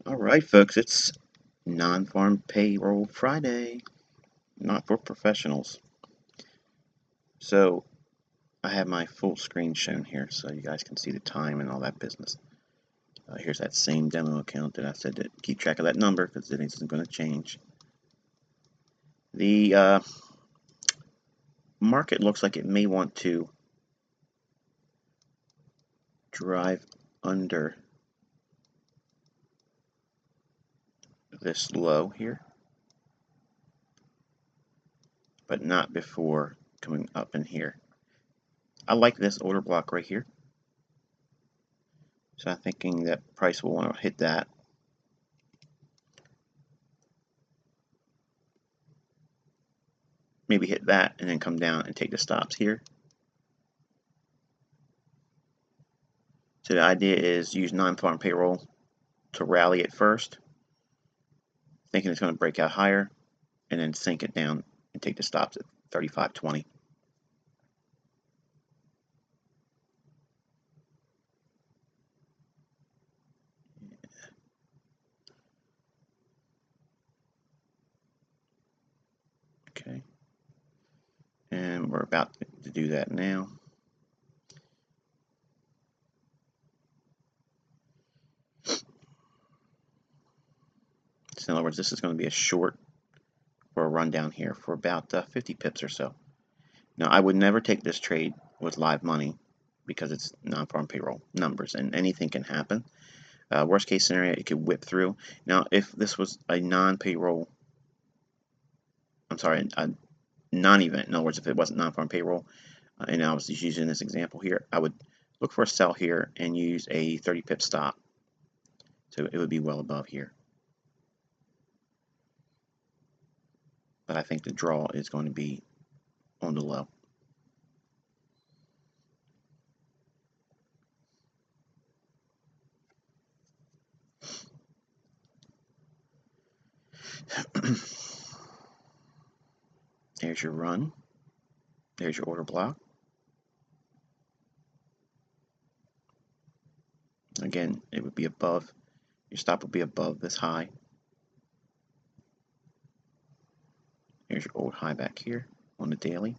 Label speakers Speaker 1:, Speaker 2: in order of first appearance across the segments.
Speaker 1: All right, folks, it's non-farm payroll Friday, not for professionals. So I have my full screen shown here so you guys can see the time and all that business. Here's that same demo account that I said to keep track of that number because it isn't going to change. The market looks like it may want to drive under this low here, but not before coming up in here. I like this order block right here. So I'm thinking that price will want to hit that. Maybe hit that and then come down and take the stops here. So the idea is use non-farm payroll to rally it first, thinking it's going to break out higher, and then sink it down and take the stops at 35.20. Okay, and we're about to do that now. So in other words, this is going to be a short or a run down here for about 50 pips or so. Now, I would never take this trade with live money because it's non-farm payroll numbers and anything can happen. Worst case scenario, it could whip through. Now, if this was a non-payroll, I'm sorry, a non-event, in other words, if it wasn't non-farm payroll, and I was just using this example here, I would look for a sell here and use a 30 pip stop. So it would be well above here. But I think the draw is going to be on the low. There's your run. There's your order block. Again, it would be above, your stop would be above this high. Here's your old high back here on the daily.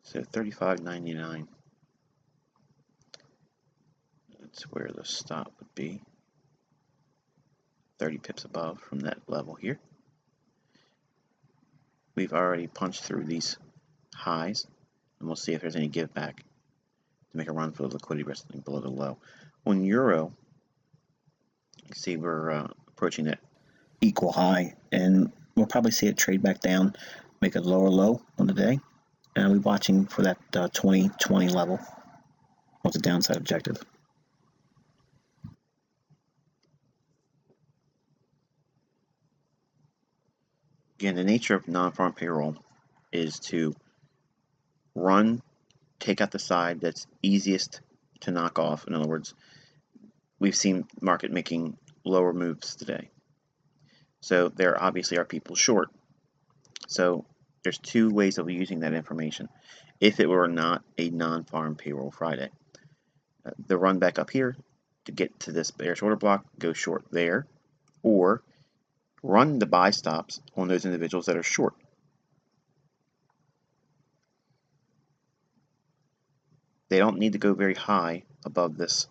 Speaker 1: So 35.99. That's where the stop would be. 30 pips above from that level here. We've already punched through these highs, and we'll see if there's any give back to make a run for the liquidity wrestling below the low. On Euro, you can see we're approaching that equal high, and we'll probably see it trade back down, make a lower low on the day, and I'll be watching for that 2020 level. What's the downside objective? Again, the nature of non-farm payroll is to run, take out the side that's easiest to knock off. In other words, we've seen market making lower moves today. So there obviously are people short. So there's two ways of using that information. If it were not a non-farm payroll Friday, the run back up here to get to this bearish order block, go short there, or run the buy stops on those individuals that are short. They don't need to go very high above this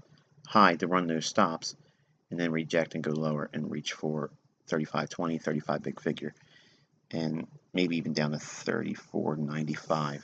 Speaker 1: high to run those stops and then reject and go lower and reach for 35.20, 35 big figure, and maybe even down to 34.95.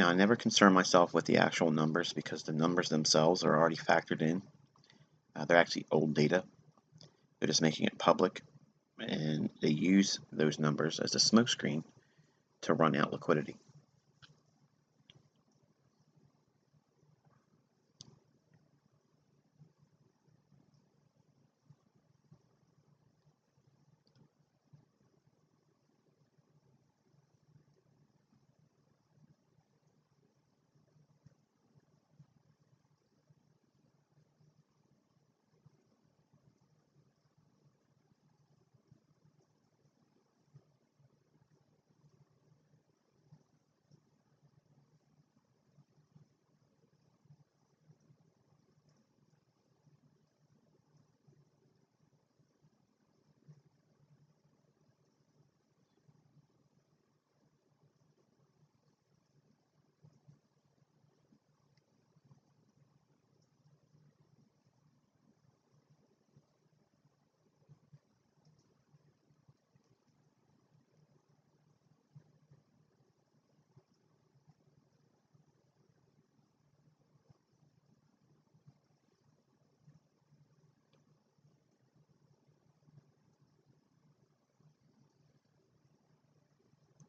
Speaker 1: Now, I never concern myself with the actual numbers because the numbers themselves are already factored in. They're actually old data. They're just making it public, and they use those numbers as a smokescreen to run out liquidity.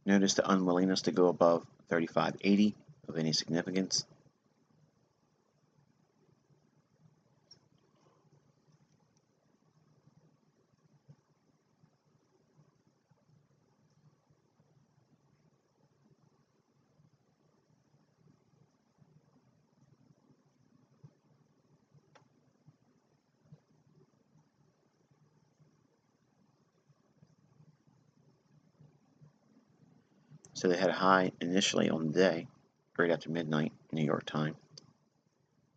Speaker 1: Notice the unwillingness to go above 35.80 of any significance. So they had a high initially on the day, right after midnight, New York time,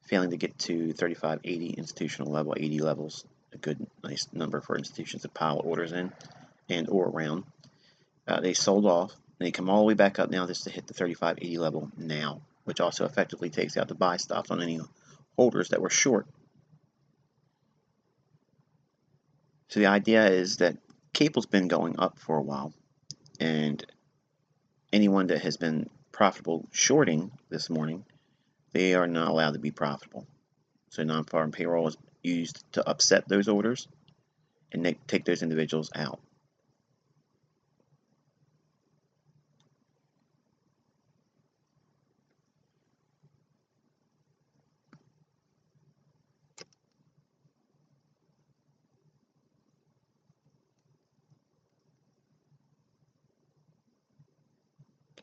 Speaker 1: failing to get to 35.80 institutional level, 80 levels, a good, nice number for institutions to pile orders in and or around. They sold off, and they come all the way back up now just to hit the 35.80 level now, which also effectively takes out the buy stops on any holders that were short. So the idea is that cable's been going up for a while, and anyone that has been profitable shorting this morning, they are not allowed to be profitable. So non-farm payroll is used to upset those orders and take those individuals out.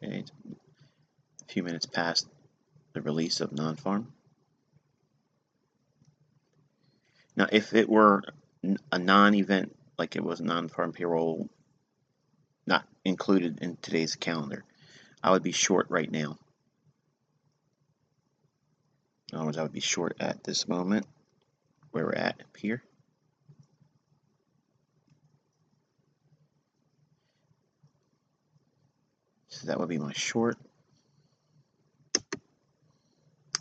Speaker 1: Okay, a few minutes past the release of non-farm. Now, if it were a non-event, like it was non-farm payroll not included in today's calendar, I would be short right now. In other words, I would be short at this moment, where we're at up here. So that would be my short.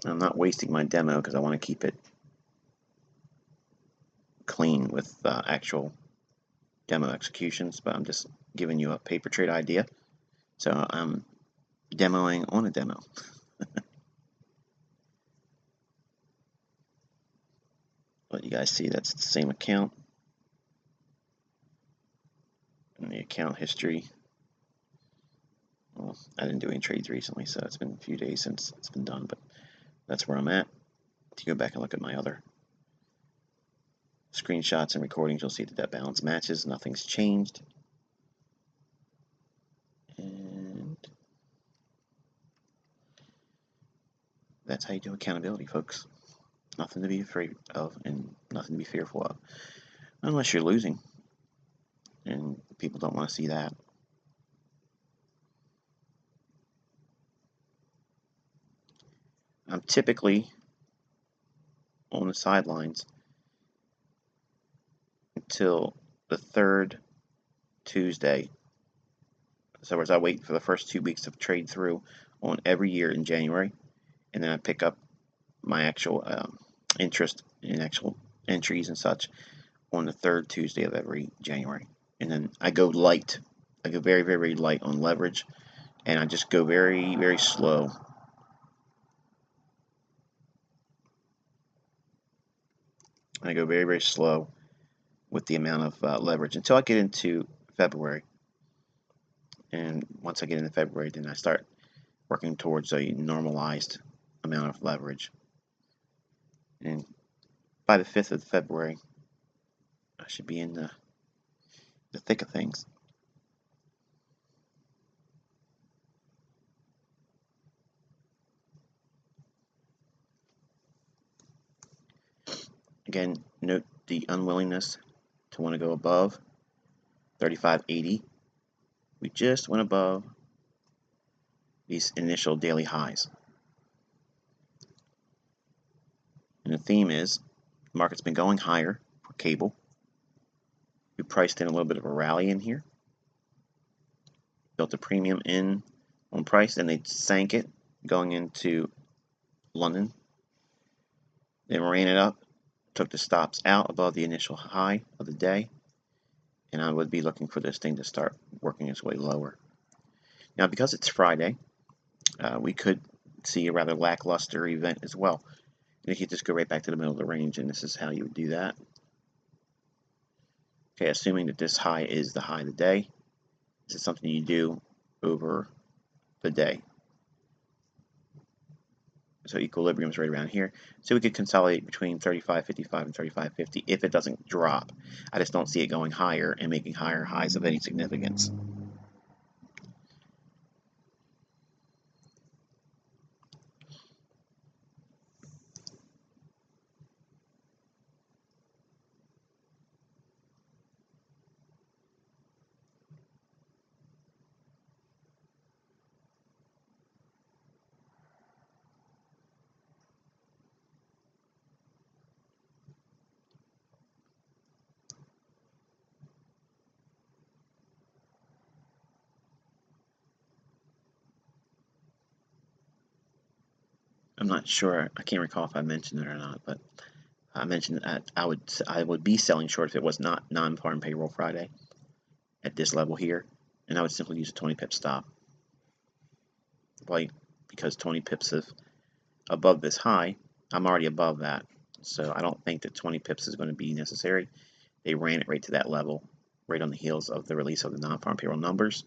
Speaker 1: I'm not wasting my demo because I want to keep it clean with actual demo executions, but I'm just giving you a paper trade idea. So I'm demoing on a demo. Let you guys see that's the same account. And the account history. Well, I didn't do any trades recently, so it's been a few days since it's been done, but that's where I'm at. If you go back and look at my other screenshots and recordings, you'll see that that balance matches. Nothing's changed. And that's how you do accountability, folks. Nothing to be afraid of and nothing to be fearful of. Unless you're losing. And people don't want to see that. I'm typically on the sidelines until the third Tuesday. So as I wait for the first 2 weeks to trade through on every year in January, and then I pick up my actual interest in actual entries and such on the third Tuesday of every January. And then I go light. I go very, very, very light on leverage, and I just go very, very slow I go very, very slow with the amount of leverage until I get into February. And once I get into February, then I start working towards a normalized amount of leverage. And by the 5th of February, I should be in the thick of things. Again, note the unwillingness to want to go above 35.80. We just went above these initial daily highs. And the theme is the market's been going higher for cable. We priced in a little bit of a rally in here. Built a premium in on price, and they sank it going into London. Then ran it up, took the stops out above the initial high of the day, and I would be looking for this thing to start working its way lower. Now, because it's Friday, we could see a rather lackluster event as well. And if you just go right back to the middle of the range, and this is how you would do that. Okay, assuming that this high is the high of the day, this is something you do over the day. So equilibrium is right around here. So we could consolidate between 35.55 and 35.50 if it doesn't drop. I just don't see it going higher and making higher highs of any significance. I'm not sure. I can't recall if I mentioned it or not, but I mentioned that I would be selling short if it was not non-farm payroll Friday at this level here, and I would simply use a 20 pip stop. Why? Because 20 pips above this high, I'm already above that, so I don't think that 20 pips is going to be necessary. They ran it right to that level, right on the heels of the release of the non-farm payroll numbers,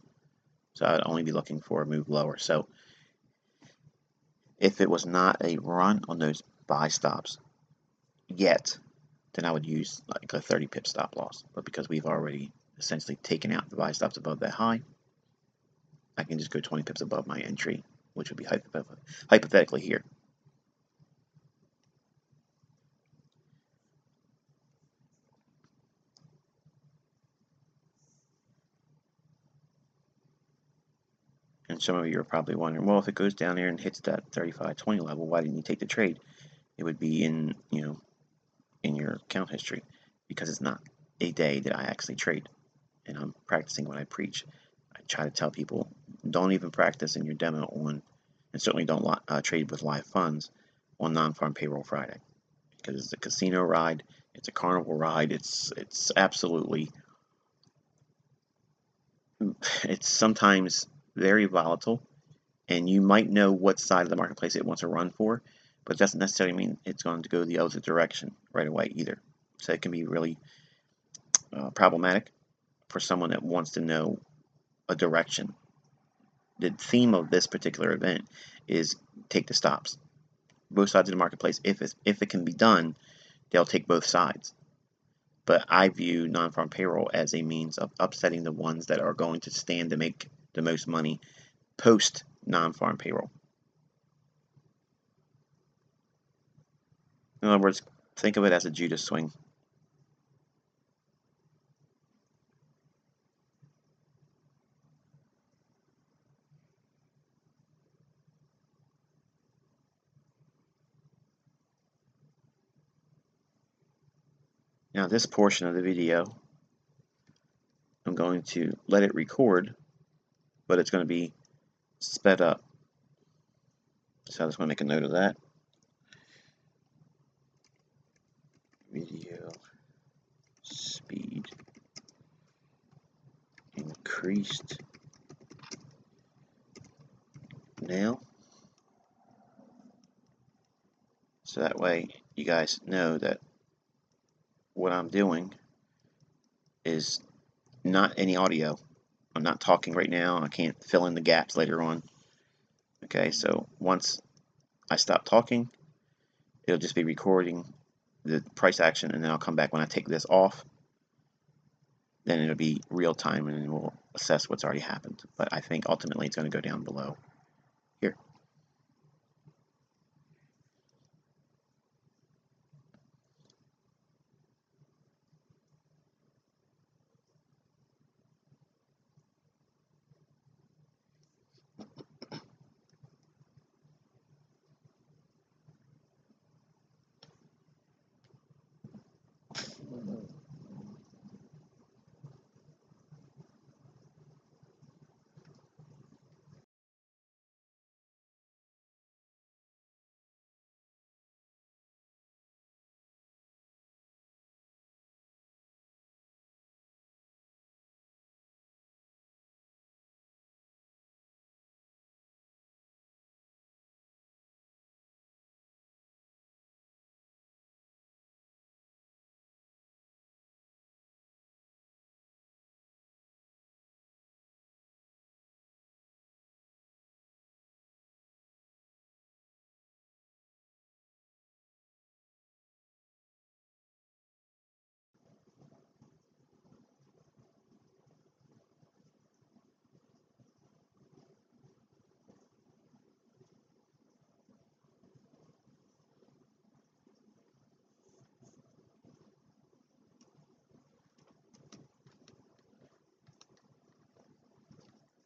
Speaker 1: so I would only be looking for a move lower. So if it was not a run on those buy stops yet, then I would use like a 30 pip stop loss. But because we've already essentially taken out the buy stops above that high, I can just go 20 pips above my entry, which would be hypothetically here. And some of you are probably wondering, well, if it goes down there and hits that 35.20 level, why didn't you take the trade? It would be in your account history, because it's not a day that I actually trade, and I'm practicing what I preach. I try to tell people, don't even practice in your demo on, and certainly don't trade with live funds on non-farm payroll Friday, because it's a casino ride, it's a carnival ride, it's absolutely, it's sometimes very volatile, and you might know what side of the marketplace it wants to run for, but it doesn't necessarily mean it's going to go the other direction right away either. So it can be really problematic for someone that wants to know a direction. The theme of this particular event is take the stops. Both sides of the marketplace, if it can be done, they'll take both sides. But I view non-farm payroll as a means of upsetting the ones that are going to stand to make the most money post non-farm payroll. In other words, think of it as a Judas swing. Now this portion of the video, I'm going to let it record, but it's going to be sped up. So I just want to make a note of that. Video speed increased now. So that way you guys know that what I'm doing is not any audio. I'm not talking right now. I can't fill in the gaps later on. Okay, so once I stop talking, it'll just be recording the price action, and then I'll come back when I take this off. Then it'll be real time, and we'll assess what's already happened. But I think ultimately it's going to go down below here.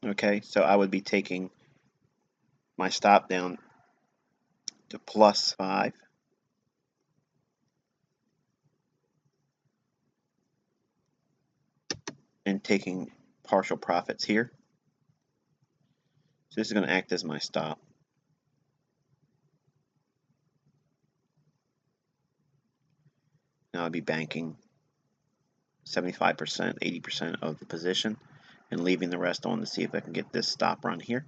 Speaker 1: Okay, so I would be taking my stop down to +5, and taking partial profits here. So this is going to act as my stop. Now I'll be banking 75%, 80% of the position, and leaving the rest on to see if I can get this stop run here.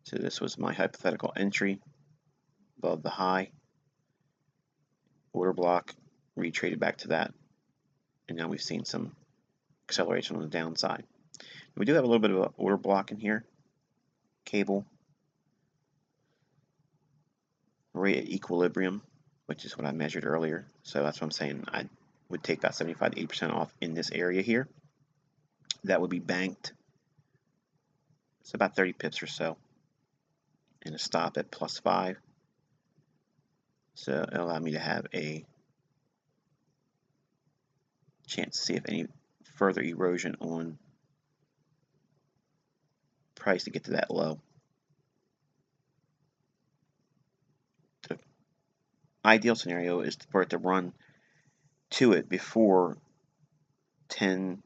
Speaker 1: So this was my hypothetical entry above the high. Order block, retraded back to that, and now we've seen some acceleration on the downside. We do have a little bit of an order block in here. Cable right at equilibrium, which is what I measured earlier. So that's what I'm saying. I would take about 75 to 80% off in this area here. That would be banked. It's about 30 pips or so. And a stop at +5. So it'll allow me to have a chance to see if any further erosion on price to get to that low. The ideal scenario is for it to run to it before 10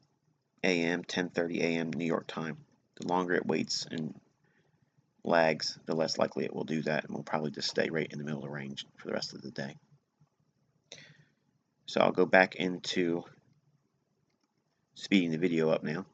Speaker 1: a.m., 10:30 a.m. New York time. The longer it waits and lags, the less likely it will do that, and will probably just stay right in the middle of the range for the rest of the day. So I'll go back into speeding the video up now.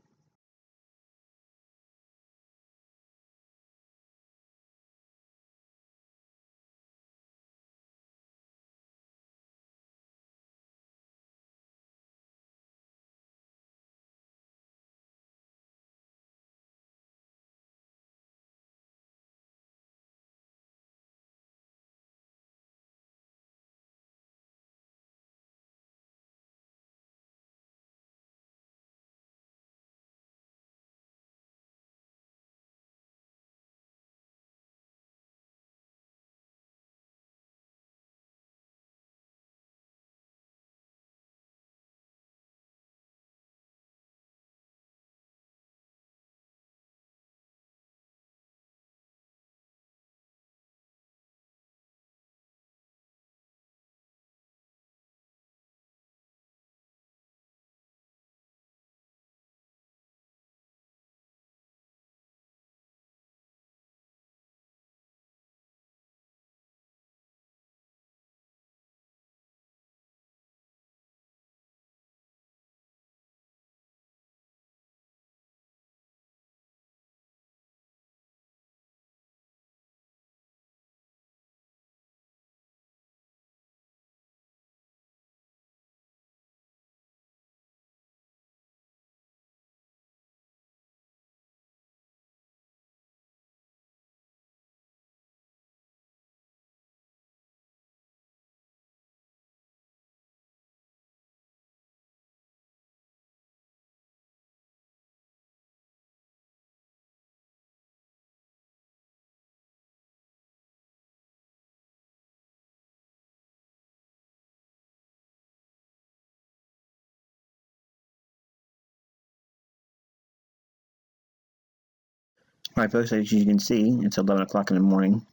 Speaker 1: Alright folks, as you can see, it's 11 o'clock in the morning,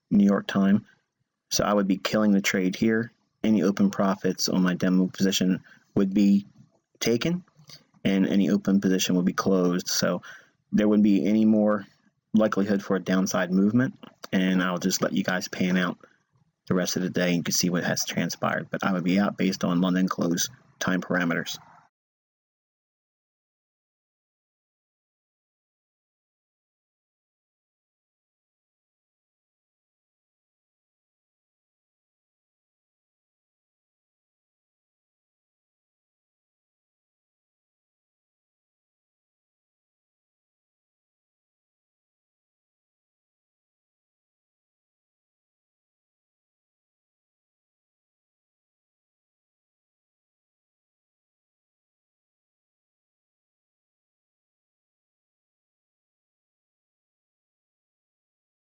Speaker 1: New York time. So I would be killing the trade here. Any open profits on my demo position would be taken, and any open position would be closed. So there wouldn't be any more likelihood for a downside movement, and I'll just let you guys pan out the rest of the day and you can see what has transpired. But I would be out based on London close time parameters.